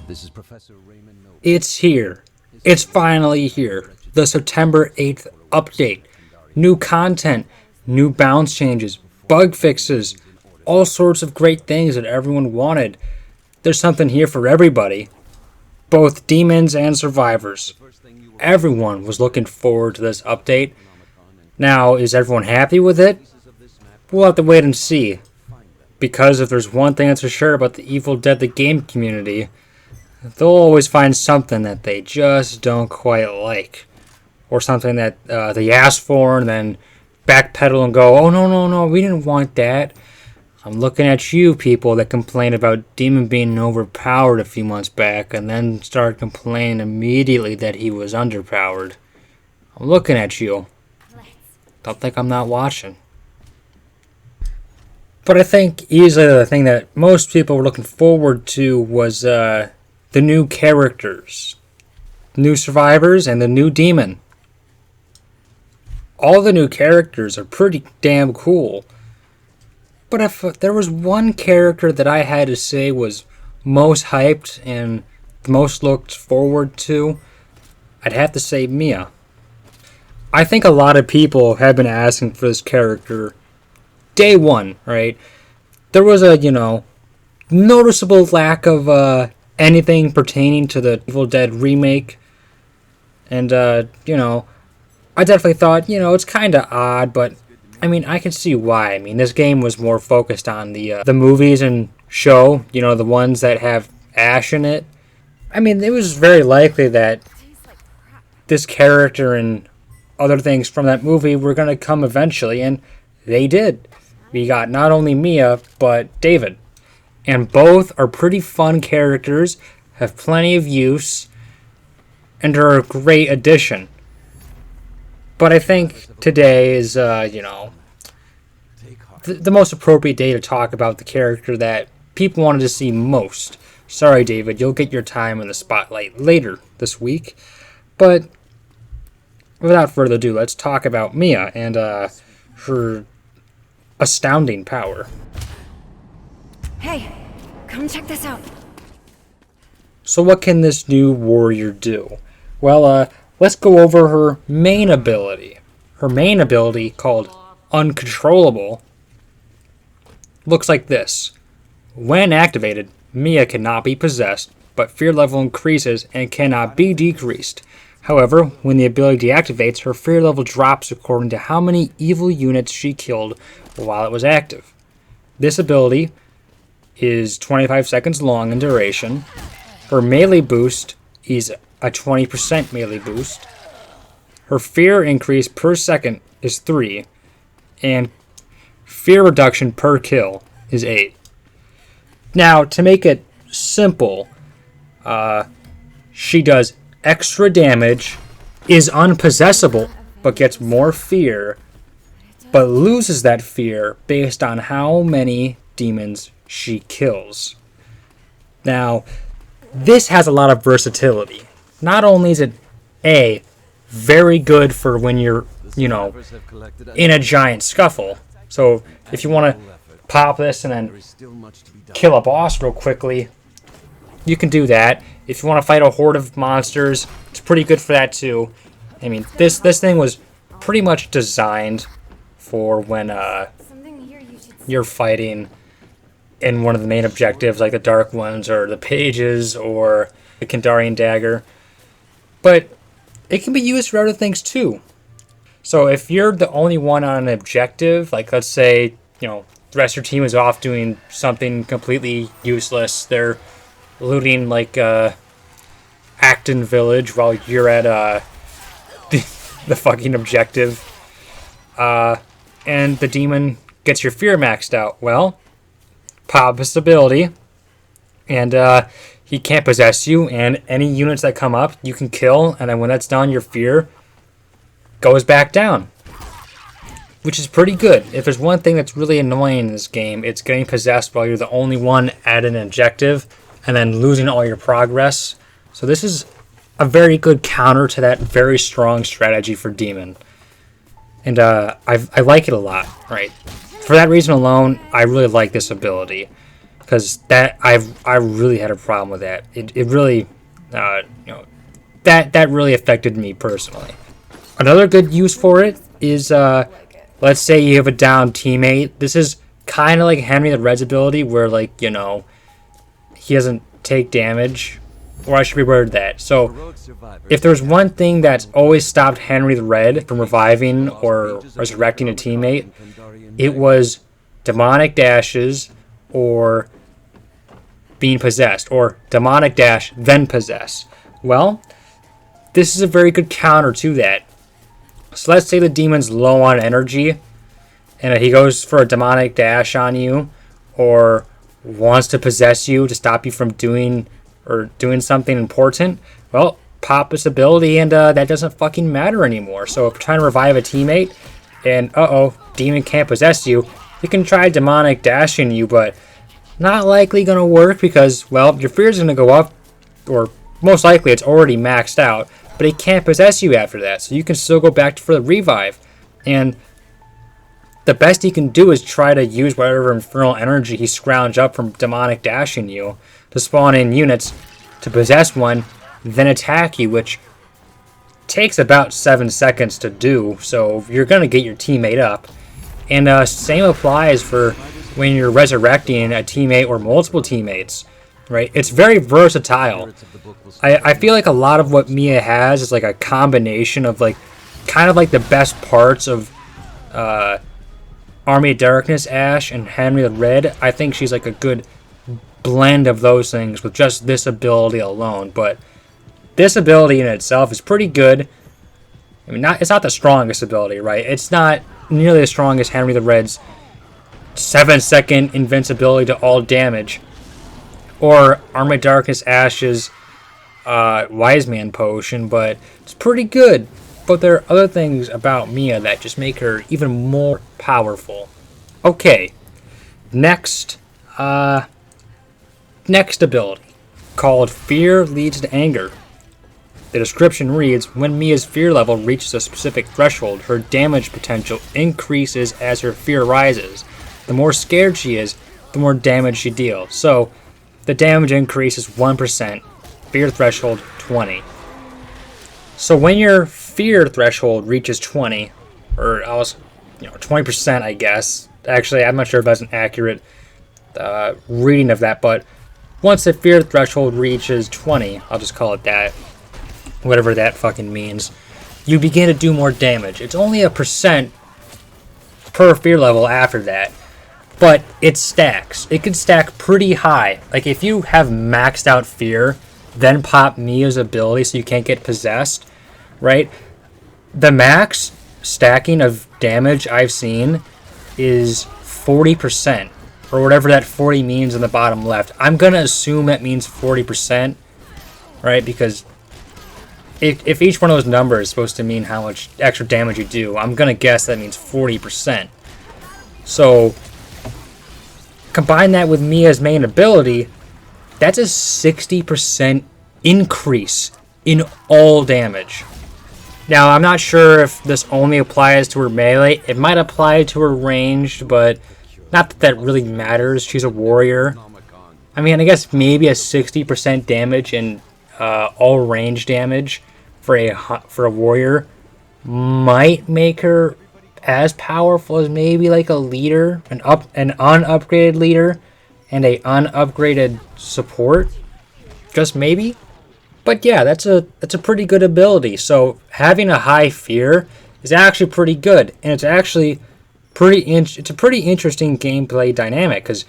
This is Professor Raymond Noble. It's here. It's finally here. The September 8th update. New content, new bounce changes, bug fixes, all sorts of great things that everyone wanted. There's something here for everybody, both demons and survivors. Everyone was looking forward to this update. Now, is everyone happy with it? We'll have to wait and see. Because if there's one thing that's for sure about the Evil Dead the game community, they'll always find something that they just don't quite like. Or something that they ask for and then backpedal and go, oh no, we didn't want that. I'm looking at you people that complained about Demon being overpowered a few months back and then started complaining immediately that he was underpowered. I'm looking at you. Don't think I'm not watching. But I think easily the thing that most people were looking forward to was the new characters. New survivors and the new demon. All the new characters are pretty damn cool. But if there was one character that I had to say was most hyped and the most looked forward to, I'd have to say Mia. I think a lot of people have been asking for this character day one, right? There was a, noticeable lack of anything pertaining to the Evil Dead remake. And, I definitely thought, it's kind of odd, but, I can see why. This game was more focused on the movies and show, the ones that have Ash in it. It was very likely that this character and other things from that movie were going to come eventually, and they did. We got not only Mia, but David. And both are pretty fun characters, have plenty of use, and are a great addition. But I think today is, the most appropriate day to talk about the character that people wanted to see most. Sorry, David, you'll get your time in the spotlight later this week. But without further ado, let's talk about Mia and her astounding power. Hey, come check this out. So what can this new warrior do? Well, let's go over her main ability. Her main ability, called Uncontrollable, looks like this. When activated, Mia cannot be possessed, but fear level increases and cannot be decreased. However, when the ability deactivates, her fear level drops according to how many evil units she killed while it was active. This ability is 25 seconds long in duration. Her melee boost is a 20% melee boost. Her fear increase per second is 3, and fear reduction per kill is 8. Now, to make it simple, she does extra damage, is unpossessable, but gets more fear, but loses that fear based on how many demons she kills. Now, this has a lot of versatility. Not only is it very good for when you're, in a giant scuffle. So if you want to pop this and then kill a boss real quickly, you can do that. If you want to fight a horde of monsters, it's pretty good for that too. This thing was pretty much designed for when you're fighting in one of the main objectives, like the Dark Ones or the Pages or the Kandarian Dagger. But it can be used for other things too. So if you're the only one on an objective, like let's say, the rest of your team is off doing something completely useless. They're looting like Acton Village while you're at the fucking objective. And the demon gets your fear maxed out. Well, pop his ability, and he can't possess you, and any units that come up you can kill, and then when that's done, your fear goes back down, which is pretty good. If there's one thing that's really annoying in this game, it's getting possessed while you're the only one at an objective and then losing all your progress. So this is a very good counter to that very strong strategy for Demon, and I like it a lot, right? For that reason alone, I really like this ability. because I really had a problem with that. It really, that really affected me personally. Another good use for it is, let's say you have a down teammate. This is kind of like Henry the Red's ability, where he doesn't take damage, or I should reword that. So, if there's one thing that's always stopped Henry the Red from reviving or resurrecting a teammate, it was demonic dashes or being possessed, or demonic dash then possess. Well, this is a very good counter to that. So let's say the demon's low on energy and he goes for a demonic dash on you, or wants to possess you to stop you from doing something important. Well, pop this ability and that doesn't fucking matter anymore. So if you're trying to revive a teammate and demon can't possess you, you can try demonic dashing you, but not likely gonna work because, well, your fear's gonna go up, or most likely it's already maxed out, but he can't possess you after that, so you can still go back for the revive. And the best he can do is try to use whatever infernal energy he scrounged up from demonic dashing you to spawn in units to possess one, then attack you, which takes about 7 seconds to do, so you're gonna get your teammate up. And same applies for when you're resurrecting a teammate or multiple teammates, right? It's very versatile. I feel like a lot of what Mia has is like a combination of kind of like the best parts of Army of Darkness Ashe and Henry the Red. I think she's like a good blend of those things with just this ability alone. But this ability in itself is pretty good. I mean, it's not the strongest ability, right? It's not nearly as strong as Henry the Red's 7-second invincibility to all damage, or Army of Darkness Ashe's Wise Man potion, but it's pretty good. But there are other things about Mia that just make her even more powerful. Okay, next ability, called Fear Leads to Anger. The description reads, when Mia's fear level reaches a specific threshold, her damage potential increases as her fear rises. The more scared she is, the more damage she deals. So, the damage increase is 1%, fear threshold 20. So when your fear threshold reaches 20, or 20%, I guess. Actually, I'm not sure if that's an accurate reading of that, but once the fear threshold reaches 20, I'll just call it that, whatever that fucking means, you begin to do more damage. It's only 1% per fear level after that, but it stacks. It can stack pretty high. Like if you have maxed out fear, then pop Mia's ability so you can't get possessed, right? The max stacking of damage I've seen is 40%, or whatever that 40 means in the bottom left. I'm gonna assume that means 40%, right? Because if each one of those numbers is supposed to mean how much extra damage you do, I'm gonna guess that means 40%. So combine that with Mia's main ability, that's a 60% increase in all damage. Now, I'm not sure if this only applies to her melee. It might apply to her ranged, but not that really matters. She's a warrior. I mean, I guess maybe a 60% damage in all range damage for a warrior might make her as powerful as maybe like a leader, an unupgraded leader, and a unupgraded support. Just maybe. But yeah, that's a pretty good ability. So having a high fear is actually pretty good, and it's actually it's a pretty interesting gameplay dynamic, because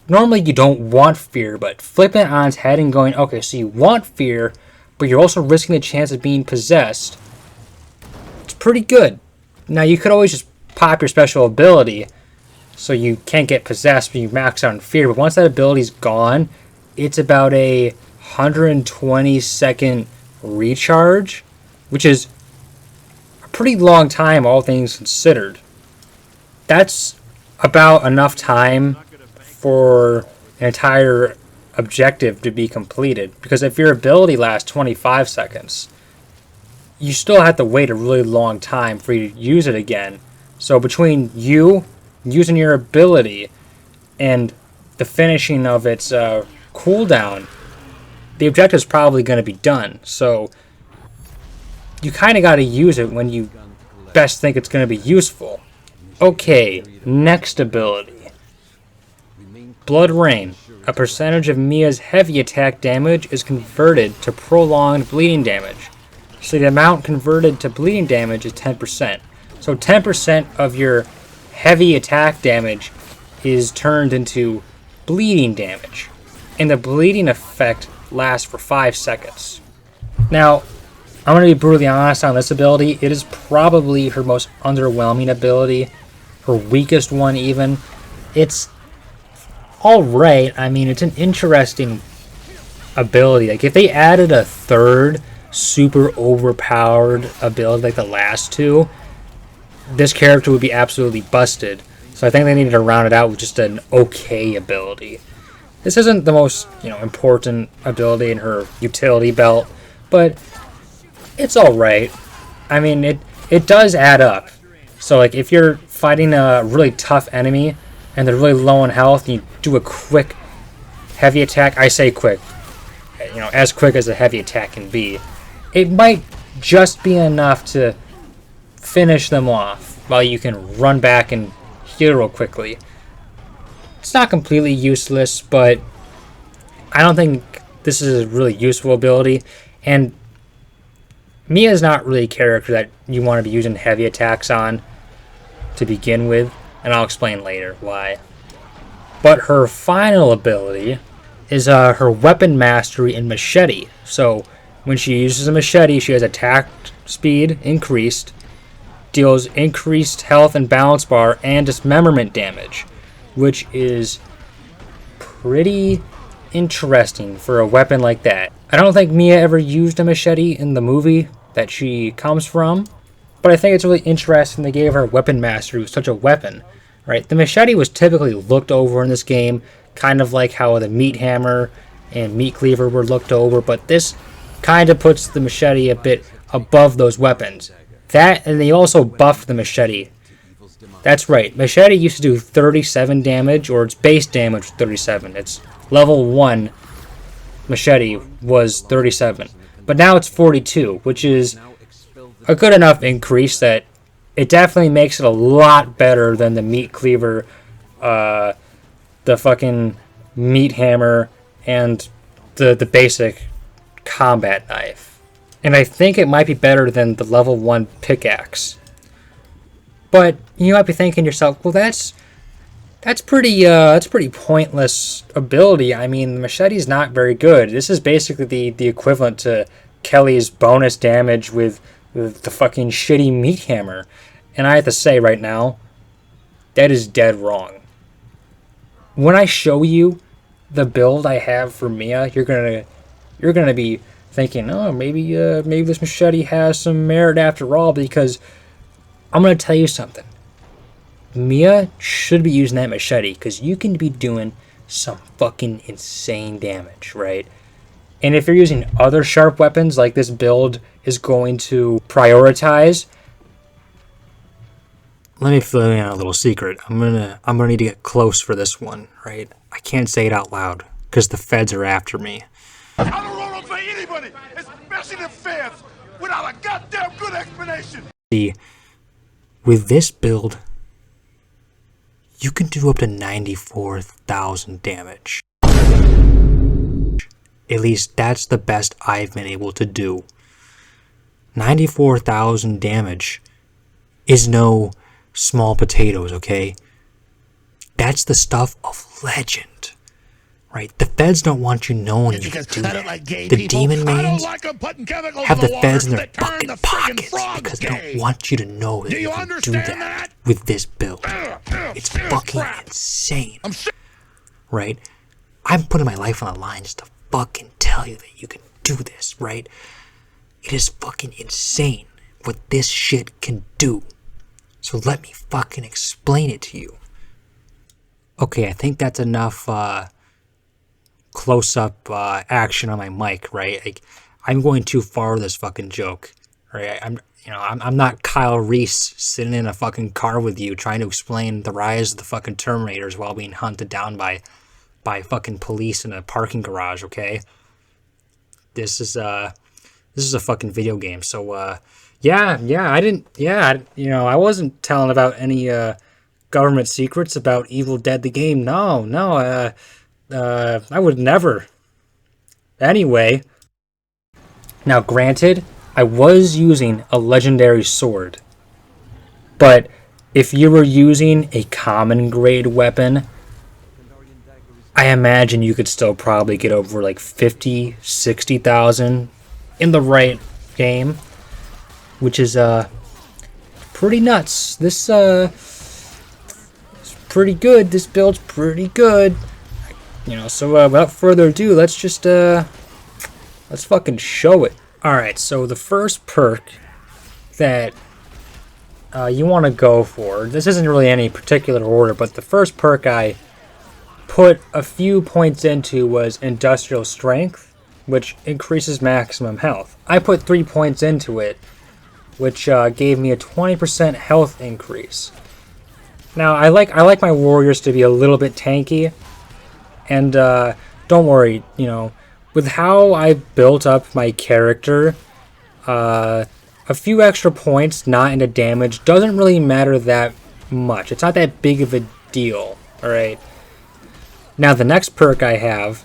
normally you don't want fear, but flipping it on its head and going, okay, so you want fear, but you're also risking the chance of being possessed. It's pretty good. Now you could always just pop your special ability so you can't get possessed when you max out on fear, but once that ability's gone, it's about a 120-second recharge, which is a pretty long time, all things considered. That's about enough time for an entire objective to be completed, because if your ability lasts 25 seconds, you still have to wait a really long time for you to use it again. So between you using your ability and the finishing of its cooldown, the objective's probably going to be done. So you kind of got to use it when you best think it's going to be useful. Okay, next ability. Blood Rain. A percentage of Mia's heavy attack damage is converted to prolonged bleeding damage. So the amount converted to bleeding damage is 10%. So 10% of your heavy attack damage is turned into bleeding damage. And the bleeding effect lasts for 5 seconds. Now, I'm going to be brutally honest on this ability. It is probably her most underwhelming ability. Her weakest one even. It's alright. I mean, it's an interesting ability. Like, if they added a third super overpowered ability like the last two, this character would be absolutely busted. So I think they needed to round it out with just an okay ability. This isn't the most, important ability in her utility belt, but it's alright. I mean, it does add up. So, like, if you're fighting a really tough enemy and they're really low on health and you do a quick heavy attack, I say quick, as quick as a heavy attack can be, it might just be enough to finish them off while you can run back and heal real quickly. It's not completely useless, but I don't think this is a really useful ability. And Mia's not really a character that you want to be using heavy attacks on to begin with, and I'll explain later why. But her final ability is her weapon mastery in Machete. So when she uses a machete, she has attack speed increased, deals increased health and balance bar, and dismemberment damage, which is pretty interesting for a weapon like that. I don't think Mia ever used a machete in the movie that she comes from, but I think it's really interesting they gave her weapon mastery with such a weapon, right? The machete was typically looked over in this game, kind of like how the meat hammer and meat cleaver were looked over, but this kind of puts the machete a bit above those weapons. That, and they also buffed the machete. That's right, machete used to do 37 damage, or its base damage was 37. Its level 1 machete was 37. But now it's 42, which is a good enough increase that it definitely makes it a lot better than the meat cleaver, the fucking meat hammer, and the basic combat knife. And I think it might be better than the level 1 pickaxe. But you might be thinking to yourself, well, that's pretty pointless ability. I mean, the machete's not very good. This is basically the equivalent to Kelly's bonus damage with the fucking shitty meat hammer. And I have to say right now, that is dead wrong. When I show you the build I have for Mia, you're gonna be thinking, oh, maybe this machete has some merit after all, because I'm gonna tell you something. Mia should be using that machete because you can be doing some fucking insane damage, right? And if you're using other sharp weapons like this build is going to prioritize, let me fill in a little secret. I'm gonna need to get close for this one, right? I can't say it out loud because the feds are after me. I don't roll up for anybody, especially the feds, without a goddamn good explanation. See, with this build, you can do up to 94,000 damage. At least that's the best I've been able to do. 94,000 damage is no small potatoes, okay? That's the stuff of legend, right? The feds don't want you knowing you can do that. Like the demon mains like have the feds in their fucking pockets because they don't want you to know that you can do that with this build. It's fucking insane, right? I'm putting my life on the line just to fucking tell you that you can do this, right? It is fucking insane what this shit can do. So let me fucking explain it to you. Okay, I think that's enough close-up action on my mic, right? Like, I'm going too far with this fucking joke, right? I'm not Kyle Reese sitting in a fucking car with you trying to explain the rise of the fucking Terminators while being hunted down by by fucking police in a parking garage, okay? This is a fucking video game. So I wasn't telling about any government secrets about Evil Dead the game. No, I would never. Anyway, now granted, I was using a legendary sword, but if you were using a common grade weapon, I imagine you could still probably get over like 50, 60,000 in the right game, which is pretty nuts. This is pretty good. This build's pretty good. So without further ado, let's fucking show it. Alright, so the first perk that you want to go for, this isn't really any particular order, but the first perk I put a few points into was Industrial Strength, which increases maximum health. I put 3 points into it, which gave me a 20% health increase. Now, I like my warriors to be a little bit tanky, and don't worry, with how I built up my character, a few extra points not into damage doesn't really matter that much. It's not that big of a deal, alright? Now the next perk I have,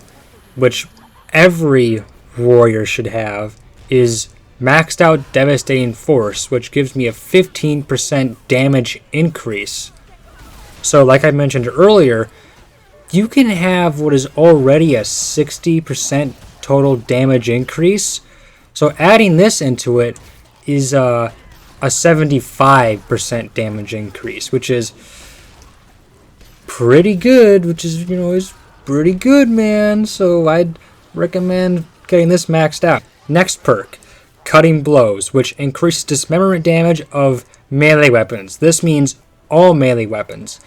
which every warrior should have, is Maxed Out Devastating Force, which gives me a 15% damage increase. So like I mentioned earlier, you can have what is already a 60% total damage increase. So adding this into it is a 75% damage increase, which is pretty good, is pretty good, man. So I'd recommend getting this maxed out. Next perk, Cutting Blows, which increases dismemberment damage of melee weapons. This means all melee weapons.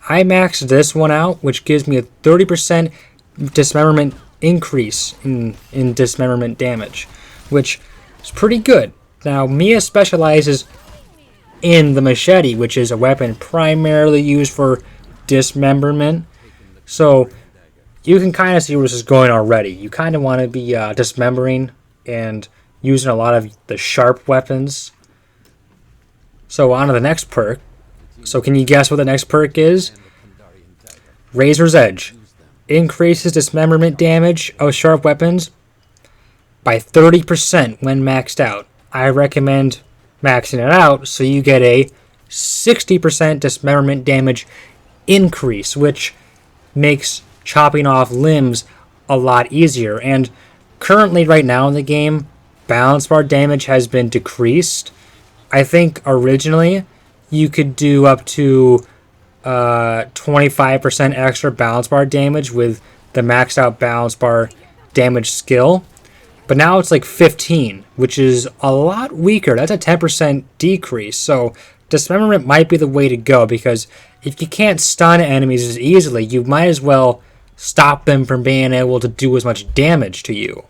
I maxed this one out, which gives me a 30% dismemberment increase in dismemberment damage, which is pretty good. Now, Mia specializes in the machete, which is a weapon primarily used for dismemberment. So you can kind of see where this is going already. You kind of want to be dismembering and using a lot of the sharp weapons. So on to the next perk. So can you guess what the next perk is? Razor's Edge. Increases dismemberment damage of sharp weapons by 30% when maxed out. I recommend maxing it out so you get a 60% dismemberment damage increase, which makes chopping off limbs a lot easier. And currently right now in the game, balance bar damage has been decreased. I think originally you could do up to 25% extra balance bar damage with the maxed out balance bar damage skill. But now it's like 15, which is a lot weaker. That's a 10% decrease. So dismemberment might be the way to go, because if you can't stun enemies as easily, you might as well stop them from being able to do as much damage to you.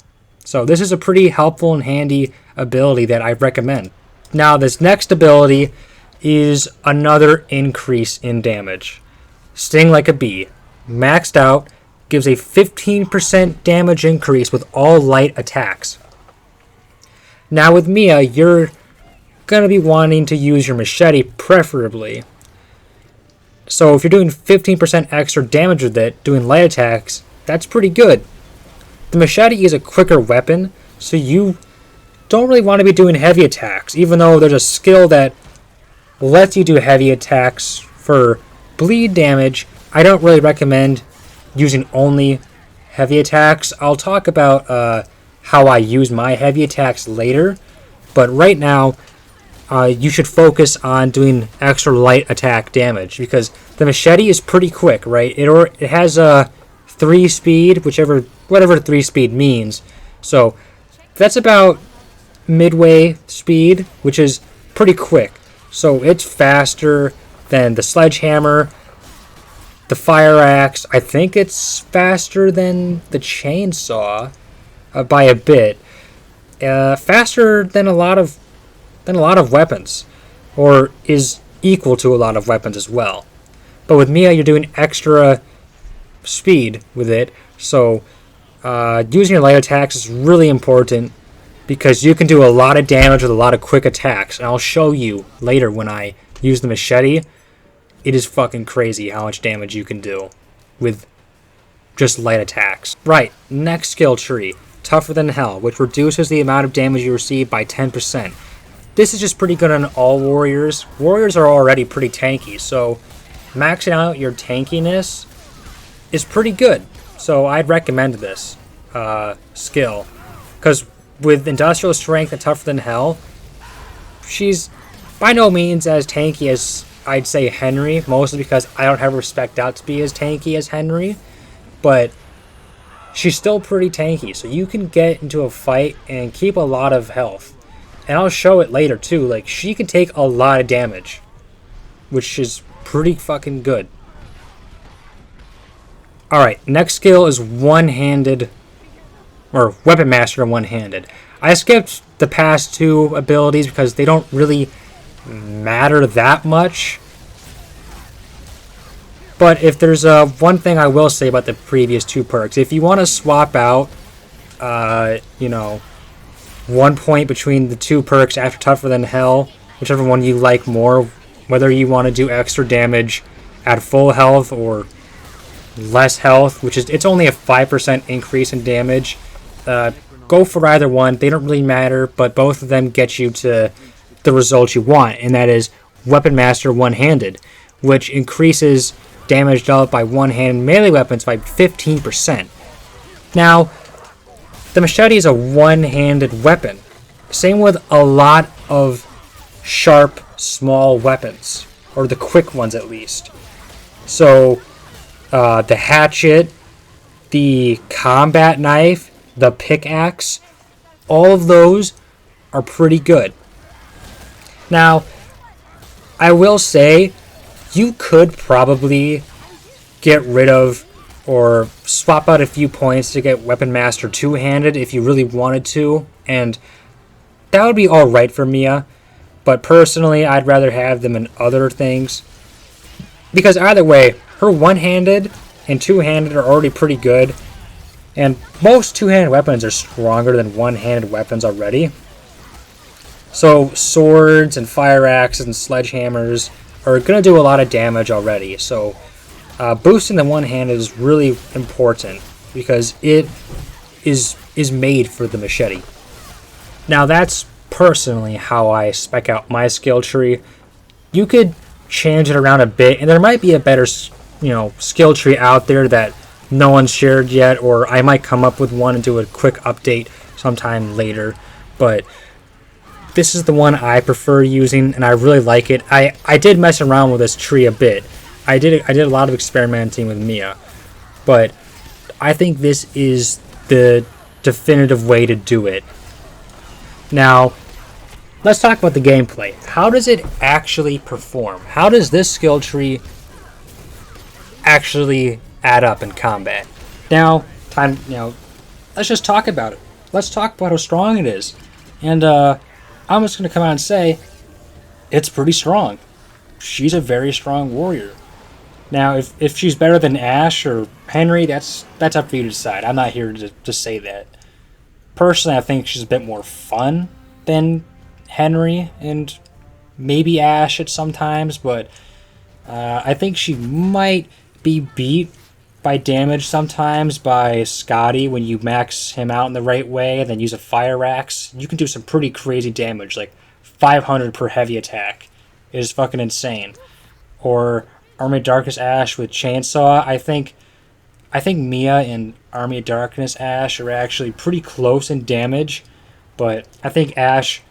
So this is a pretty helpful and handy ability that I recommend. Now this next ability is another increase in damage. Sting Like a Bee. Maxed out, gives a 15% damage increase with all light attacks. Now with Mia, you're going to be wanting to use your machete preferably. So if you're doing 15% extra damage with it, doing light attacks, that's pretty good. The machete is a quicker weapon, so you don't really want to be doing heavy attacks, even though there's a skill that lets you do heavy attacks for bleed damage. I don't really recommend using only heavy attacks. I'll talk about how I use my heavy attacks later, but right now you should focus on doing extra light attack damage, because the machete is pretty quick, right? It has a 3 speed, whatever 3 speed means. So that's about midway speed, which is pretty quick. So it's faster than the sledgehammer, the fire axe. I think it's faster than the chainsaw by a bit. Faster than a lot of weapons, or is equal to a lot of weapons as well. But with Mia, you're doing extra speed with it. So using your light attacks is really important because you can do a lot of damage with a lot of quick attacks. And I'll show you later when I use the machete. It is fucking crazy how much damage you can do with just light attacks. Right, next skill tree, Tougher Than Hell, which reduces the amount of damage you receive by 10%. This is just pretty good on all warriors. Warriors are already pretty tanky, so maxing out your tankiness is pretty good. So I'd recommend this skill. Because with Industrial Strength and Tougher Than Hell, she's by no means as tanky as I'd say Henry, mostly because I don't have respect out to be as tanky as Henry, but she's still pretty tanky, so you can get into a fight and keep a lot of health. And I'll show it later too, like she can take a lot of damage, which is pretty fucking good. Alright, next skill is one-handed, or Weapon Master one-handed. I skipped the past two abilities because they don't really matter that much. But if there's one thing I will say about the previous two perks, if you want to swap out, 1 point between the two perks after Tougher Than Hell, whichever one you like more, whether you want to do extra damage at full health or less health, it's only a 5% increase in damage, go for either one. They don't really matter, but both of them get you to the result you want, and that is Weapon Master one-handed, which increases damage dealt by one-handed melee weapons by 15%. Now, the machete is a one-handed weapon. Same with a lot of sharp, small weapons, or the quick ones at least. So, the hatchet, the combat knife, the pickaxe, all of those are pretty good. Now, I will say, you could probably get rid of or swap out a few points to get Weapon Master two-handed if you really wanted to, and that would be alright for Mia, but personally I'd rather have them in other things, because either way, her one-handed and two-handed are already pretty good, and most two-handed weapons are stronger than one-handed weapons already. So swords and fire axes and sledgehammers are going to do a lot of damage already. So boosting the one-handed is really important because it is made for the machete. Now that's personally how I spec out my skill tree. You could change it around a bit, and there might be a better skill tree out there that no one's shared yet, or I might come up with one and do a quick update sometime later. But this is the one I prefer using, and I really like it. I did mess around with this tree a bit. I did a lot of experimenting with Mia, but I think this is the definitive way to do it. Now, let's talk about the gameplay. How does it actually perform? How does this skill tree actually add up in combat? Now, let's just talk about it. Let's talk about how strong it is. And I'm just going to come out and say, it's pretty strong. She's a very strong warrior. Now, if she's better than Ash or Henry, that's up for you to decide. I'm not here to say that. Personally, I think she's a bit more fun than Henry and maybe Ash at sometimes, but I think she might be beat by damage sometimes by Scotty when you max him out in the right way and then use a fire axe. You can do some pretty crazy damage, like 500 per heavy attack. It is fucking insane. Or Army of Darkness Ash with Chainsaw. I think Mia and Army of Darkness Ash are actually pretty close in damage, but I think Ash,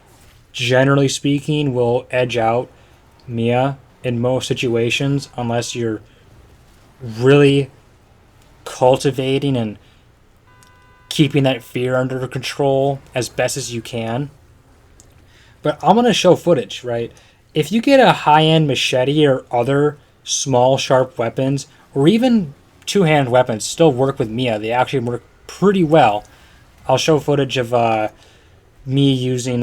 generally speaking, will edge out Mia in most situations unless you're really cultivating and keeping that fear under control as best as you can. But I'm going to show footage, right? If you get a high-end machete or other small, sharp weapons, or even two-hand weapons still work with Mia. They actually work pretty well. I'll show footage of me using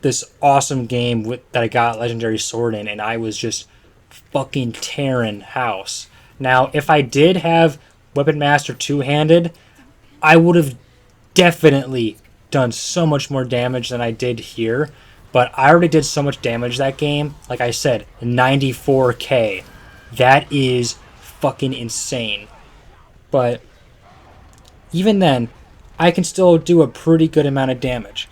this awesome game that I got Legendary Sword in, and I was just fucking tearing house. Now, if I did have Weapon Master two-handed, I would have definitely done so much more damage than I did here. But I already did so much damage that game. Like I said, 94k. That is fucking insane. But even then, I can still do a pretty good amount of damage.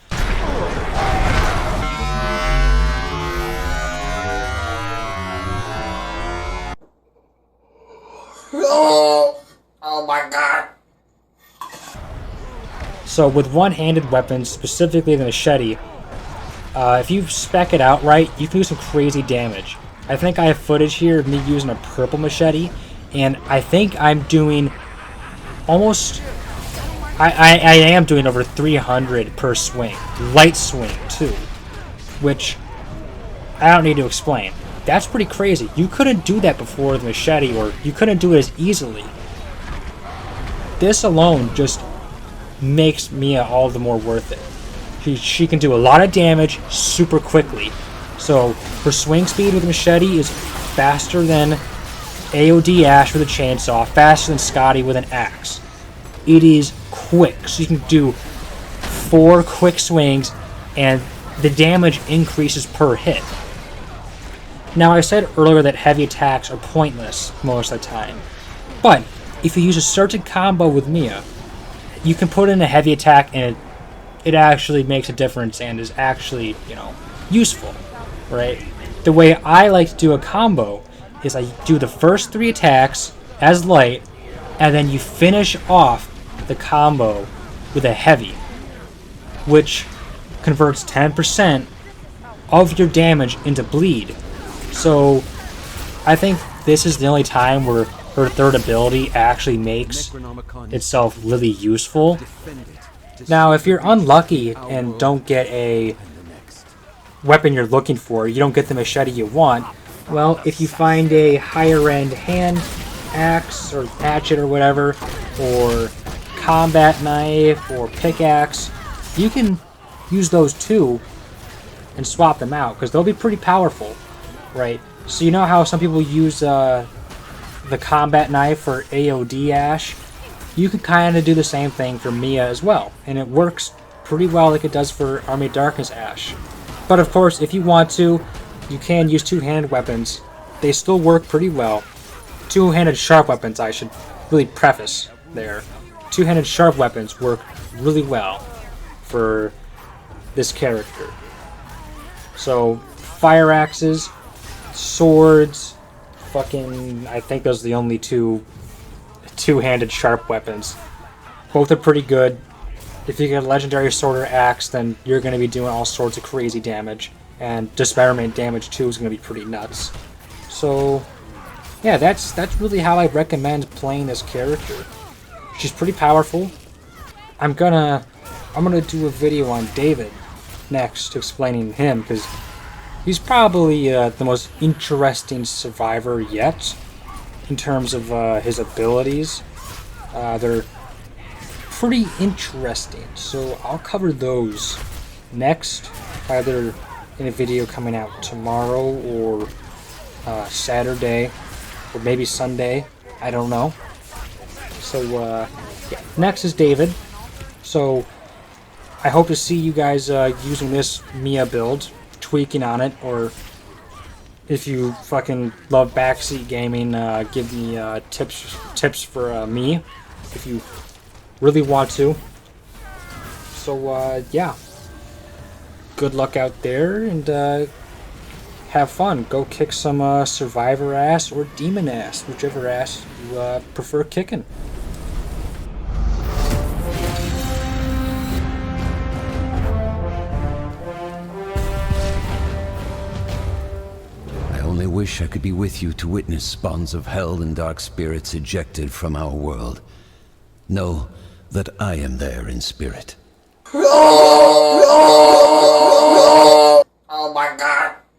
Oh my god. So with one-handed weapons, specifically the machete, if you spec it out right, you can do some crazy damage. I think I have footage here of me using a purple machete, and I think I'm doing almost... I am doing over 300 per swing. Light swing, too. Which, I don't need to explain. That's pretty crazy. You couldn't do that before the machete, or you couldn't do it as easily. This alone just makes Mia all the more worth it. She can do a lot of damage super quickly. So her swing speed with the machete is faster than AOD Ash with a chainsaw, faster than Scotty with an axe. It is quick, so you can do 4 quick swings and the damage increases per hit. Now I said earlier that heavy attacks are pointless most of the time, but if you use a certain combo with Mia, you can put in a heavy attack and it actually makes a difference and is actually, useful, right? The way I like to do a combo is I do the first 3 attacks as light, and then you finish off the combo with a heavy, which converts 10% of your damage into bleed. So I think this is the only time where her third ability actually makes itself really useful. Now, if you're unlucky and don't get a weapon you're looking for, you don't get the machete you want, well, if you find a higher end hand axe or hatchet or whatever, or combat knife or pickaxe, you can use those too and swap them out, because they'll be pretty powerful, right? So you know how some people use the combat knife for AOD Ash? You can kind of do the same thing for Mia as well, and it works pretty well like it does for Army of Darkness Ash. But of course, if you want to, you can use two-handed weapons. They still work pretty well. Two-handed sharp weapons, I should really preface there. Two-handed sharp weapons work really well for this character. So, fire axes, swords, I think those are the only two-handed sharp weapons. Both are pretty good. If you get a legendary sword or axe, then you're going to be doing all sorts of crazy damage, and dismemberment damage too is going to be pretty nuts. So yeah, that's really how I recommend playing this character. She's pretty powerful. I'm gonna do a video on David next, explaining him, because he's probably the most interesting survivor yet in terms of his abilities. They're pretty interesting, so I'll cover those next, either in a video coming out tomorrow or Saturday or maybe Sunday, I don't know. So yeah, next is David. So I hope to see you guys using this Mia build, tweaking on it, or if you fucking love backseat gaming, give me tips for me if you really want to. So yeah, good luck out there, and have fun. Go kick some survivor ass or demon ass, whichever ass you prefer kicking. I only wish I could be with you to witness spawns of hell and dark spirits ejected from our world. Know that I am there in spirit. No!